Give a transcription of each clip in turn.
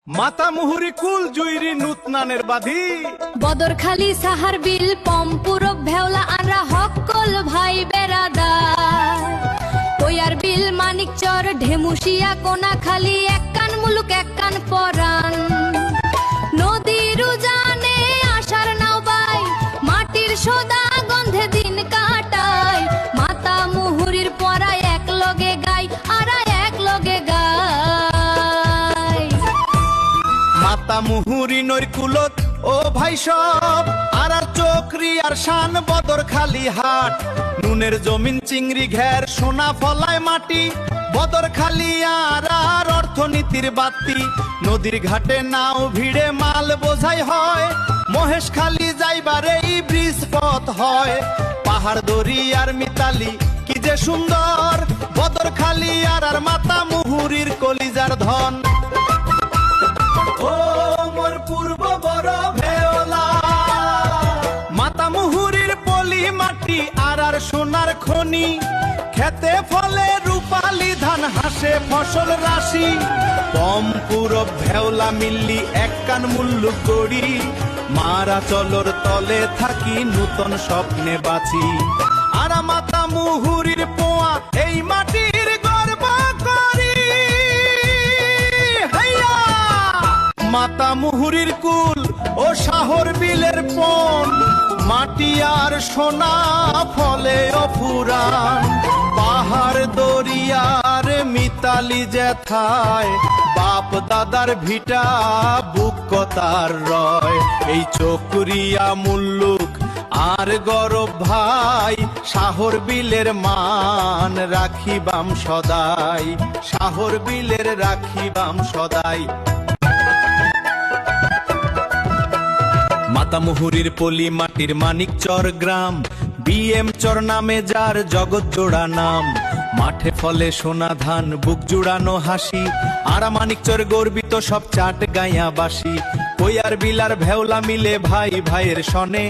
মাতা মুহুরি কুল জুইরি নুতনানের বাধি বদরখালি সাহার বিল পম্পুরব ভেওলা আনরা হকল ভাই বেরাদার কইয়ার বিল মানিক চর ঢেমুশিয়া কোনা খালি এক কান মুলুক এক কান পরান নদীর উজানে আশার নাও বাই মাটির সোদা গন্ধে দিন কাটায় মাতা মুহুরির পরায় এক লগে গাই আরা এক লগে গাই মাতা মুহুরি নৈর কুলত ও ভাই সব আর চোকরি আর শান বদর খালি হাট নুনের জমিন চিংড়ি ঘের সোনা ফলায় মাটি বদর খালি আর অর্থনীতির বাতি নদীর ঘাটে নাও ভিড়ে মাল বোঝাই হয় মহেশ খালি যাইবার এই ব্রিজ পথ হয় পাহাড় দরি আর মিতালি কি যে সুন্দর বদর খালি আর মাতা মুহুরির কলিজার ধন ও মোর পূর্ব বড় ভেওলা মাতা মুহুরির পলি মাটি আর সোনার খনি খেতে ফলে রূপালি ধান হাসে ফসল রাশি পম্পুরব ভেওলা মিল্লি এক কান মুল্লু করি মারা চলর তলে থাকি নূতন স্বপ্নে বাঁচি আর মাতা মুহুরির পোয়া এই মাটির গর্ব করি হাইয়া মাতা মুহুরির কুল ও শাহর বিলের পন মাটি আর সোনা ফলে অফুরান পাহাড় দরিয়ার মিতালি যেথায় বাপ দাদার ভিটা বুক কতার রয় এই চকরিয়া মুল্লুক আর গরব ভাই শাহর বিলের মান রাখিবাম সদাই শাহর বিলের রাখিবাম সদাই মাতা মুহুরির পলি মাটির মানিক চর গ্রাম বিএম চর নামে যার জগৎ জোড়া নাম মাঠে ফলে সোনা ধান বুক জুড়ানো হাসি আরা মানিক চর গর্বিত সব চাট গাইয়া বাসি কইয়ার বিলার ভেওলা মিলে ভাই ভাইয়ের সনে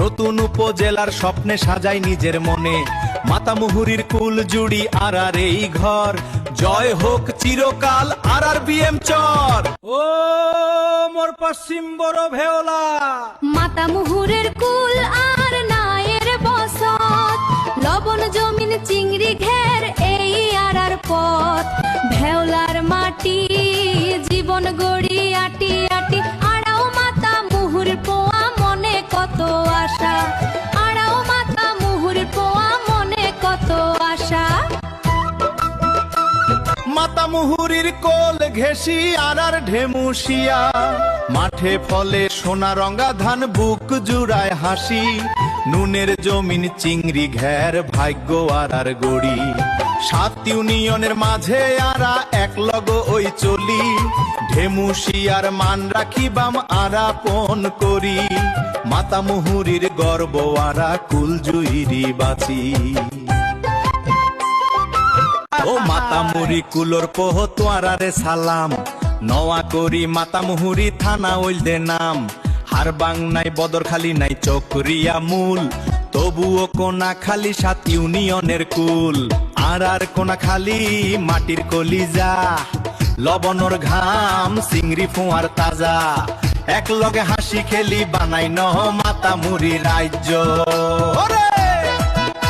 নতুন উপজেলার স্বপ্নে সাজাই নিজের মনে মাতা মুহুরির কুল জুড়ি আর এই ঘর জয় হোক চিরকাল আর বিএম চর ও মোর পশ্চিম বড় ভেওলা মাতা মুহুরের কুল আর নায়ের বসত লবণ জমিন চিংড়ি ঘের এই আর পথ ভেওলার মাটি জীবন গড়ি আটি আটি আড়াও মাতা মুহুর পোয়া মনে কত আশা আড়াও মাতা মুহুর পোয়া মনে কত আশা মাতা মুহুরির কোল ঘেঁষি আর ঢেমুশিয়া মাঠে ফলে সোনা রঙা ধান বুক জুড়ায় হাসি নুনের জমিন চিংড়ি ঘের ভাগ্য আর গড়ি 7 ইউনিয়নের মাঝে আরা এক লগ ওই চলি ঢেমুশিয়ার মান রাখিবাম আরা পন করি মাতা মুহুরির গর্ব আরা কুল জুইরি বাঁচি ও মাতা মুহুরি কুলোর পোহ তোয়ারে সালাম নওয়া করি মাতা মুহুরি থানা ওইলদে নাম হারবাং নাই বদর খালি নাই চকরিয়া মূল তবুও কোনা খালি 7 ইউনিয়নের কুল আর কোনা খালি মাটির কলিজা লবণর ঘাম চিংড়ি ফোয়ার তাজা এক লগে হাসি খেলি বানাই ন মাতা মুহুরি রাজ্য